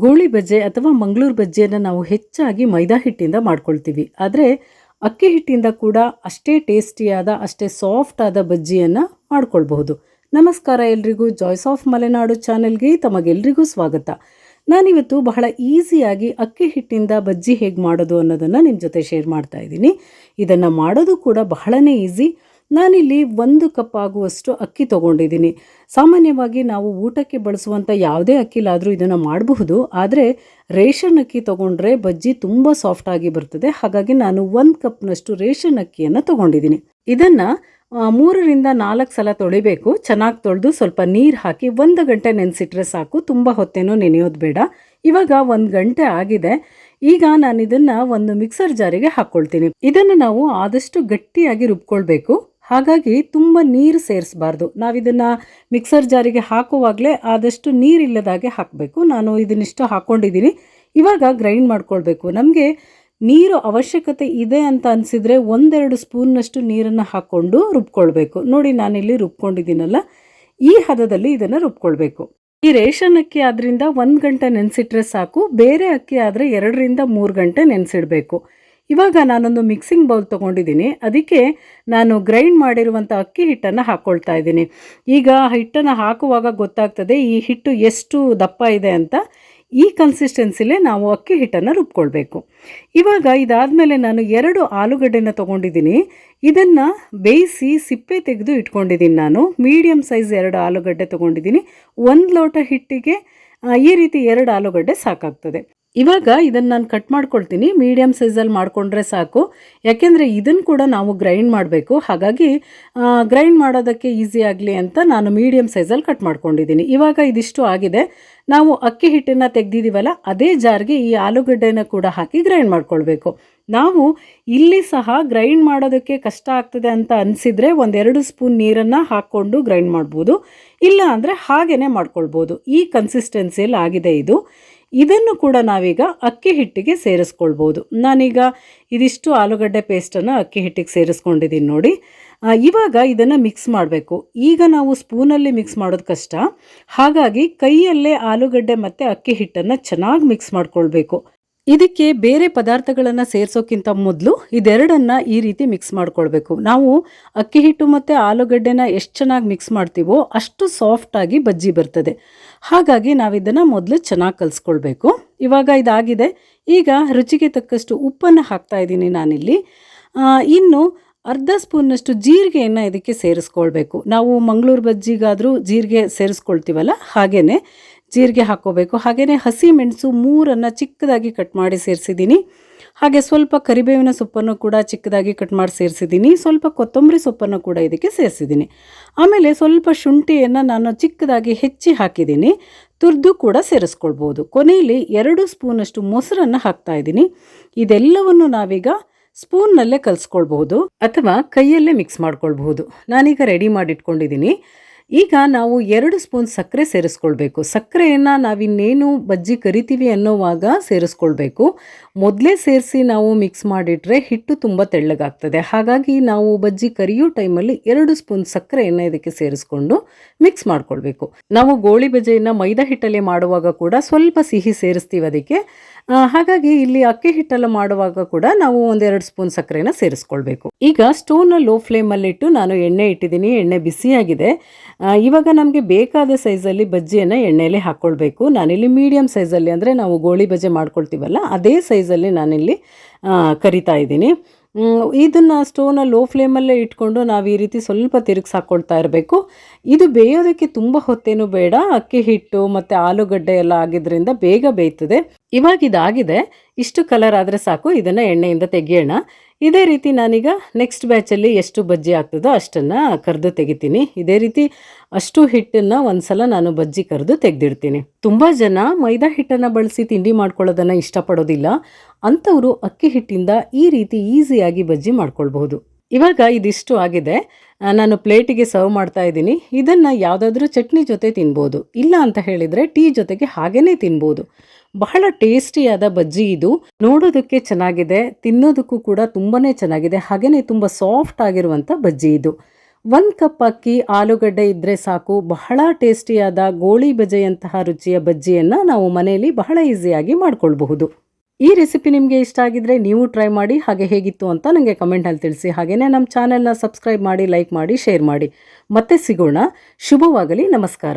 ಗೋಳಿ ಬಜ್ಜೆ ಅಥವಾ ಮಂಗಳೂರು ಬಜ್ಜಿಯನ್ನು ನಾವು ಹೆಚ್ಚಾಗಿ ಮೈದಾ ಹಿಟ್ಟಿಂದ ಮಾಡ್ಕೊಳ್ತೀವಿ. ಆದರೆ ಅಕ್ಕಿ ಹಿಟ್ಟಿಂದ ಕೂಡ ಅಷ್ಟೇ ಟೇಸ್ಟಿಯಾದ ಅಷ್ಟೇ ಸಾಫ್ಟ್ ಆದ ಬಜ್ಜಿಯನ್ನು ಮಾಡ್ಕೊಳ್ಬಹುದು. ನಮಸ್ಕಾರ ಎಲ್ರಿಗೂ, ಜಾಯ್ಸ್ ಆಫ್ ಮಲೆನಾಡು ಚಾನೆಲ್ಗೆ ತಮಗೆಲ್ರಿಗೂ ಸ್ವಾಗತ. ನಾನಿವತ್ತು ಬಹಳ ಈಸಿಯಾಗಿ ಅಕ್ಕಿ ಹಿಟ್ಟಿಂದ ಬಜ್ಜಿ ಹೇಗೆ ಮಾಡೋದು ಅನ್ನೋದನ್ನು ನಿಮ್ಮ ಜೊತೆ ಶೇರ್ ಮಾಡ್ತಾ ಇದ್ದೀನಿ. ಇದನ್ನು ಮಾಡೋದು ಕೂಡ ಬಹಳನೇ ಈಸಿ. ನಾನಿಲ್ಲಿ 1 ಕಪ್ ಆಗುವಷ್ಟು ಅಕ್ಕಿ ತೊಗೊಂಡಿದ್ದೀನಿ. ಸಾಮಾನ್ಯವಾಗಿ ನಾವು ಊಟಕ್ಕೆ ಬಳಸುವಂಥ ಯಾವುದೇ ಅಕ್ಕಿಲಾದರೂ ಇದನ್ನು ಮಾಡಬಹುದು, ಆದರೆ ರೇಷನ್ ಅಕ್ಕಿ ತೊಗೊಂಡ್ರೆ ಬಜ್ಜಿ ತುಂಬ ಸಾಫ್ಟಾಗಿ ಬರ್ತದೆ. ಹಾಗಾಗಿ ನಾನು 1 ಕಪ್ನಷ್ಟು ರೇಷನ್ ಅಕ್ಕಿಯನ್ನು ತೊಗೊಂಡಿದ್ದೀನಿ. ಇದನ್ನು 3ರಿಂದ 4 ಸಲ ತೊಳಿಬೇಕು. ಚೆನ್ನಾಗಿ ತೊಳೆದು ಸ್ವಲ್ಪ ನೀರು ಹಾಕಿ 1 ಗಂಟೆ ನೆನೆಸಿಟ್ರೆ ಸಾಕು. ತುಂಬ ಹೊತ್ತೇನೂ ನೆನೆಯೋದು ಬೇಡ. ಇವಾಗ 1 ಗಂಟೆ ಆಗಿದೆ. ಈಗ ನಾನು ಇದನ್ನು ಒಂದು ಮಿಕ್ಸರ್ ಜಾರಿಗೆ ಹಾಕ್ಕೊಳ್ತೀನಿ. ಇದನ್ನು ನಾವು ಆದಷ್ಟು ಗಟ್ಟಿಯಾಗಿ ರುಬ್ಕೊಳ್ಬೇಕು. ಹಾಗಾಗಿ ತುಂಬ ನೀರು ಸೇರಿಸಬಾರ್ದು. ನಾವಿದನ್ನು ಮಿಕ್ಸರ್ ಜಾರಿಗೆ ಹಾಕುವಾಗಲೇ ಆದಷ್ಟು ನೀರಿಲ್ಲದಾಗೆ ಹಾಕಬೇಕು. ನಾನು ಇದನ್ನಿಷ್ಟು ಹಾಕ್ಕೊಂಡಿದ್ದೀನಿ. ಇವಾಗ ಗ್ರೈಂಡ್ ಮಾಡ್ಕೊಳ್ಬೇಕು. ನಮಗೆ ನೀರು ಅವಶ್ಯಕತೆ ಇದೆ ಅಂತ ಅನಿಸಿದರೆ 1-2 ಸ್ಪೂನ್ನಷ್ಟು ನೀರನ್ನು ಹಾಕ್ಕೊಂಡು ರುಬ್ಕೊಳ್ಬೇಕು. ನೋಡಿ, ನಾನಿಲ್ಲಿ ರುಬ್ಕೊಂಡಿದ್ದೀನಲ್ಲ, ಈ ಹದದಲ್ಲಿ ಇದನ್ನು ರುಬ್ಕೊಳ್ಬೇಕು. ಈ ರೇಷನ್ ಅಕ್ಕಿ ಆದ್ದರಿಂದ 1 ಗಂಟೆ ನೆನೆಸಿಟ್ರೆ ಸಾಕು. ಬೇರೆ ಅಕ್ಕಿ ಆದರೆ 2ರಿಂದ 3 ಗಂಟೆ ನೆನೆಸಿಡಬೇಕು. ಇವಾಗ ನಾನೊಂದು ಮಿಕ್ಸಿಂಗ್ ಬೌಲ್ ತೊಗೊಂಡಿದ್ದೀನಿ. ಅದಕ್ಕೆ ನಾನು ಗ್ರೈಂಡ್ ಮಾಡಿರುವಂಥ ಅಕ್ಕಿ ಹಿಟ್ಟನ್ನು ಹಾಕ್ಕೊಳ್ತಾ ಇದ್ದೀನಿ. ಈಗ ಹಿಟ್ಟನ್ನು ಹಾಕುವಾಗ ಗೊತ್ತಾಗ್ತದೆ ಈ ಹಿಟ್ಟು ಎಷ್ಟು ದಪ್ಪ ಇದೆ ಅಂತ. ಈ ಕನ್ಸಿಸ್ಟೆನ್ಸಿಲೇ ನಾವು ಅಕ್ಕಿ ಹಿಟ್ಟನ್ನು ರುಬ್ಕೊಳ್ಬೇಕು. ಇವಾಗ ಇದಾದಮೇಲೆ ನಾನು 2 ಆಲೂಗಡ್ಡೆನ ತೊಗೊಂಡಿದ್ದೀನಿ. ಇದನ್ನು ಬೇಯಿಸಿ ಸಿಪ್ಪೆ ತೆಗೆದು ಇಟ್ಕೊಂಡಿದ್ದೀನಿ. ನಾನು ಮೀಡಿಯಮ್ ಸೈಜ್ 2 ಆಲೂಗಡ್ಡೆ ತೊಗೊಂಡಿದ್ದೀನಿ. 1 ಲೋಟ ಹಿಟ್ಟಿಗೆ ಈ ರೀತಿ 2 ಆಲೂಗಡ್ಡೆ ಸಾಕಾಗ್ತದೆ. ಇವಾಗ ಇದನ್ನು ನಾನು ಕಟ್ ಮಾಡ್ಕೊಳ್ತೀನಿ. ಮೀಡಿಯಮ್ ಸೈಜಲ್ಲಿ ಮಾಡಿಕೊಂಡ್ರೆ ಸಾಕು. ಯಾಕೆಂದರೆ ಇದನ್ನು ಕೂಡ ನಾವು ಗ್ರೈಂಡ್ ಮಾಡಬೇಕು. ಹಾಗಾಗಿ ಗ್ರೈಂಡ್ ಮಾಡೋದಕ್ಕೆ ಈಸಿ ಆಗಲಿ ಅಂತ ನಾನು ಮೀಡಿಯಮ್ ಸೈಜಲ್ಲಿ ಕಟ್ ಮಾಡ್ಕೊಂಡಿದ್ದೀನಿ. ಇವಾಗ ಇದಿಷ್ಟು ಆಗಿದೆ. ನಾವು ಅಕ್ಕಿ ಹಿಟ್ಟನ್ನು ತೆಗೆದಿದ್ದೀವಲ್ಲ, ಅದೇ ಜಾರ್ಗೆ ಈ ಆಲೂಗಡ್ಡೆನ ಕೂಡ ಹಾಕಿ ಗ್ರೈಂಡ್ ಮಾಡ್ಕೊಳ್ಬೇಕು. ನಾವು ಇಲ್ಲಿ ಸಹ ಗ್ರೈಂಡ್ ಮಾಡೋದಕ್ಕೆ ಕಷ್ಟ ಆಗ್ತದೆ ಅಂತ ಅನಿಸಿದರೆ 1-2 ಸ್ಪೂನ್ ನೀರನ್ನು ಹಾಕ್ಕೊಂಡು ಗ್ರೈಂಡ್ ಮಾಡ್ಬೋದು. ಇಲ್ಲ ಅಂದರೆ ಹಾಗೇ ಮಾಡ್ಕೊಳ್ಬೋದು. ಈ ಕನ್ಸಿಸ್ಟೆನ್ಸಿಯಲ್ಲಿ ಆಗಿದೆ ಇದು. ಇದನ್ನು ಕೂಡ ನಾವೀಗ ಅಕ್ಕಿ ಹಿಟ್ಟಿಗೆ ಸೇರಿಸ್ಕೊಳ್ಬೋದು. ನಾನೀಗ ಇದಿಷ್ಟು ಆಲೂಗಡ್ಡೆ ಪೇಸ್ಟನ್ನು ಅಕ್ಕಿ ಹಿಟ್ಟಿಗೆ ಸೇರಿಸ್ಕೊಂಡಿದ್ದೀನಿ ನೋಡಿ. ಇವಾಗ ಇದನ್ನು ಮಿಕ್ಸ್ ಮಾಡಬೇಕು. ಈಗ ನಾವು ಸ್ಪೂನಲ್ಲಿ ಮಿಕ್ಸ್ ಮಾಡೋದು ಕಷ್ಟ. ಹಾಗಾಗಿ ಕೈಯಲ್ಲೇ ಆಲೂಗಡ್ಡೆ ಮತ್ತು ಅಕ್ಕಿ ಹಿಟ್ಟನ್ನು ಚೆನ್ನಾಗಿ ಮಿಕ್ಸ್ ಮಾಡ್ಕೊಳ್ಬೇಕು. ಇದಕ್ಕೆ ಬೇರೆ ಪದಾರ್ಥಗಳನ್ನು ಸೇರಿಸೋಕ್ಕಿಂತ ಮೊದಲು ಇದೆರಡನ್ನು ಈ ರೀತಿ ಮಿಕ್ಸ್ ಮಾಡ್ಕೊಳ್ಬೇಕು. ನಾವು ಅಕ್ಕಿ ಹಿಟ್ಟು ಮತ್ತು ಆಲೂಗಡ್ಡೆನ ಎಷ್ಟು ಚೆನ್ನಾಗಿ ಮಿಕ್ಸ್ ಮಾಡ್ತೀವೋ ಅಷ್ಟು ಸಾಫ್ಟಾಗಿ ಬಜ್ಜಿ ಬರ್ತದೆ. ಹಾಗಾಗಿ ನಾವಿದನ್ನು ಮೊದಲು ಚೆನ್ನಾಗಿ ಕಲಿಸ್ಕೊಳ್ಬೇಕು. ಇವಾಗ ಇದಾಗಿದೆ. ಈಗ ರುಚಿಗೆ ತಕ್ಕಷ್ಟು ಉಪ್ಪನ್ನು ಹಾಕ್ತಾ ಇದ್ದೀನಿ ನಾನಿಲ್ಲಿ. ಇನ್ನು ಅರ್ಧ ಸ್ಪೂನ್ನಷ್ಟು ಜೀರಿಗೆಯನ್ನು ಇದಕ್ಕೆ ಸೇರಿಸ್ಕೊಳ್ಬೇಕು. ನಾವು ಮಂಗಳೂರು ಬಜ್ಜಿಗಾದರೂ ಜೀರಿಗೆ ಸೇರಿಸ್ಕೊಳ್ತೀವಲ್ಲ, ಹಾಗೆಯೇ ಜೀರಿಗೆ ಹಾಕ್ಕೋಬೇಕು. ಹಾಗೆಯೇ ಹಸಿ ಮೆಣಸು 3 ಚಿಕ್ಕದಾಗಿ ಕಟ್ ಮಾಡಿ ಸೇರಿಸಿದ್ದೀನಿ. ಹಾಗೆ ಸ್ವಲ್ಪ ಕರಿಬೇವಿನ ಸೊಪ್ಪನ್ನು ಕೂಡ ಚಿಕ್ಕದಾಗಿ ಕಟ್ ಮಾಡಿ ಸೇರಿಸಿದ್ದೀನಿ. ಸ್ವಲ್ಪ ಕೊತ್ತಂಬರಿ ಸೊಪ್ಪನ್ನು ಕೂಡ ಇದಕ್ಕೆ ಸೇರಿಸಿದ್ದೀನಿ. ಆಮೇಲೆ ಸ್ವಲ್ಪ ಶುಂಠಿಯನ್ನು ನಾನು ಚಿಕ್ಕದಾಗಿ ಹೆಚ್ಚಿ ಹಾಕಿದ್ದೀನಿ. ತುರಿದು ಕೂಡ ಸೇರಿಸ್ಕೊಳ್ಬೋದು. ಕೊನೆಯಲ್ಲಿ 2 ಸ್ಪೂನಷ್ಟು ಮೊಸರನ್ನು ಹಾಕ್ತಾ ಇದ್ದೀನಿ. ಇದೆಲ್ಲವನ್ನು ನಾವೀಗ ಸ್ಪೂನ್ನಲ್ಲೇ ಕಲಿಸ್ಕೊಳ್ಬಹುದು ಅಥವಾ ಕೈಯಲ್ಲೇ ಮಿಕ್ಸ್ ಮಾಡ್ಕೊಳ್ಬಹುದು. ನಾನೀಗ ರೆಡಿ ಮಾಡಿಟ್ಕೊಂಡಿದ್ದೀನಿ. ಈಗ ನಾವು 2 ಸ್ಪೂನ್ ಸಕ್ಕರೆ ಸೇರಿಸ್ಕೊಳ್ಬೇಕು. ಸಕ್ಕರೆಯನ್ನು ನಾವಿನ್ನೇನು ಬಜ್ಜಿ ಕರಿತೀವಿ ಅನ್ನೋವಾಗ ಸೇರಿಸ್ಕೊಳ್ಬೇಕು. ಮೊದಲೇ ಸೇರಿಸಿ ನಾವು ಮಿಕ್ಸ್ ಮಾಡಿಟ್ರೆ ಹಿಟ್ಟು ತುಂಬ ತೆಳ್ಳಗಾಗ್ತದೆ. ಹಾಗಾಗಿ ನಾವು ಬಜ್ಜಿ ಕರಿಯೋ ಟೈಮಲ್ಲಿ 2 ಸ್ಪೂನ್ ಸಕ್ಕರೆಯನ್ನು ಇದಕ್ಕೆ ಸೇರಿಸ್ಕೊಂಡು ಮಿಕ್ಸ್ ಮಾಡ್ಕೊಳ್ಬೇಕು. ನಾವು ಗೋಳಿ ಬಜ್ಜಿಯನ್ನು ಮೈದಾ ಹಿಟ್ಟಲ್ಲಿ ಮಾಡುವಾಗ ಕೂಡ ಸ್ವಲ್ಪ ಸಿಹಿ ಸೇರಿಸ್ತೀವಿ ಅದಕ್ಕೆ. ಹಾಗಾಗಿ ಇಲ್ಲಿ ಅಕ್ಕಿ ಹಿಟ್ಟೆಲ್ಲ ಮಾಡುವಾಗ ಕೂಡ ನಾವು 1-2 ಸ್ಪೂನ್ ಸಕ್ಕರೆನ ಸೇರಿಸ್ಕೊಳ್ಬೇಕು. ಈಗ ಸ್ಟೋವ್ನ ಲೋ ಫ್ಲೇಮಲ್ಲಿಟ್ಟು ನಾನು ಎಣ್ಣೆ ಇಟ್ಟಿದ್ದೀನಿ. ಎಣ್ಣೆ ಬಿಸಿಯಾಗಿದೆ. ಇವಾಗ ನಮಗೆ ಬೇಕಾದ ಸೈಜಲ್ಲಿ ಬಜ್ಜಿಯನ್ನು ಎಣ್ಣೆಯಲ್ಲಿ ಹಾಕ್ಕೊಳ್ಬೇಕು. ನಾನಿಲ್ಲಿ ಮೀಡಿಯಮ್ ಸೈಜಲ್ಲಿ, ಅಂದರೆ ನಾವು ಗೋಳಿ ಬಜ್ಜಿ ಮಾಡ್ಕೊಳ್ತೀವಲ್ಲ ಅದೇ ಸೈಜಲ್ಲಿ ನಾನಿಲ್ಲಿ ಕರಿತಾ ಇದ್ದೀನಿ. ಇದನ್ನು ಸ್ಟೋವ್ನ ಲೋ ಫ್ಲೇಮಲ್ಲೇ ಇಟ್ಕೊಂಡು ನಾವು ಈ ರೀತಿ ಸ್ವಲ್ಪ ತಿರುಗಿಸಿ ಹಾಕ್ಕೊಳ್ತಾ ಇರಬೇಕು. ಇದು ಬೇಯೋದಕ್ಕೆ ತುಂಬ ಹೊತ್ತೇನು ಬೇಡ. ಅಕ್ಕಿ ಹಿಟ್ಟು ಮತ್ತು ಆಲೂಗಡ್ಡೆ ಎಲ್ಲ ಆಗಿದ್ದರಿಂದ ಬೇಗ ಬೇಯ್ತದೆ. ಇವಾಗ ಇದಾಗಿದೆ. ಇಷ್ಟು ಕಲರ್ ಆದರೆ ಸಾಕು. ಇದನ್ನು ಎಣ್ಣೆಯಿಂದ ತೆಗಿಯೋಣ. ಇದೇ ರೀತಿ ನಾನೀಗ ನೆಕ್ಸ್ಟ್ ಬ್ಯಾಚಲ್ಲಿ ಎಷ್ಟು ಬಜ್ಜಿ ಆಗ್ತದೋ ಅಷ್ಟನ್ನು ಕರೆದು ತೆಗಿತೀನಿ. ಇದೇ ರೀತಿ ಅಷ್ಟು ಹಿಟ್ಟನ್ನು ಒಂದ್ಸಲ ನಾನು ಬಜ್ಜಿ ಕರೆದು ತೆಗೆದಿಡ್ತೀನಿ. ತುಂಬ ಜನ ಮೈದಾ ಹಿಟ್ಟನ್ನು ಬಳಸಿ ತಿಂಡಿ ಮಾಡ್ಕೊಳ್ಳೋದನ್ನು ಇಷ್ಟಪಡೋದಿಲ್ಲ. ಅಂಥವರು ಅಕ್ಕಿ ಹಿಟ್ಟಿಂದ ಈ ರೀತಿ ಈಸಿಯಾಗಿ ಬಜ್ಜಿ ಮಾಡ್ಕೊಳ್ಬಹುದು. ಇವಾಗ ಇದಿಷ್ಟು ಆಗಿದೆ. ನಾನು ಪ್ಲೇಟಿಗೆ ಸರ್ವ್ ಮಾಡ್ತಾ ಇದ್ದೀನಿ. ಇದನ್ನು ಯಾವುದಾದ್ರೂ ಚಟ್ನಿ ಜೊತೆ ತಿನ್ಬೋದು. ಇಲ್ಲ ಅಂತ ಹೇಳಿದರೆ ಟೀ ಜೊತೆಗೆ ಹಾಗೇ ತಿನ್ಬೋದು. ಬಹಳ ಟೇಸ್ಟಿಯಾದ ಬಜ್ಜಿ ಇದು. ನೋಡೋದಕ್ಕೆ ಚೆನ್ನಾಗಿದೆ, ತಿನ್ನೋದಕ್ಕೂ ಕೂಡ ತುಂಬಾ ಚೆನ್ನಾಗಿದೆ. ಹಾಗೆಯೇ ತುಂಬ ಸಾಫ್ಟ್ ಆಗಿರುವಂಥ ಬಜ್ಜಿ ಇದು. 1 ಕಪ್ ಅಕ್ಕಿ ಆಲೂಗಡ್ಡೆ ಇದ್ದರೆ ಸಾಕು, ಬಹಳ ಟೇಸ್ಟಿಯಾದ ಗೋಳಿ ಬಜೆಯಂತಹ ರುಚಿಯ ಬಜ್ಜಿಯನ್ನು ನಾವು ಮನೆಯಲ್ಲಿ ಬಹಳ ಈಸಿಯಾಗಿ ಮಾಡ್ಕೊಳ್ಬಹುದು. ಈ ರೆಸಿಪಿ ನಿಮಗೆ ಇಷ್ಟ ಆಗಿದ್ರೆ ನೀವು ಟ್ರೈ ಮಾಡಿ, ಹಾಗೆ ಹೇಗಿತ್ತು ಅಂತ ನನಗೆ ಕಮೆಂಟಲ್ಲಿ ತಿಳಿಸಿ. ಹಾಗೆಯೇ ನಮ್ಮ ಚಾನೆಲ್ನ ಸಬ್ಸ್ಕ್ರೈಬ್ ಮಾಡಿ, ಲೈಕ್ ಮಾಡಿ, ಶೇರ್ ಮಾಡಿ. ಮತ್ತೆ ಸಿಗೋಣ. ಶುಭವಾಗಲಿ. ನಮಸ್ಕಾರ.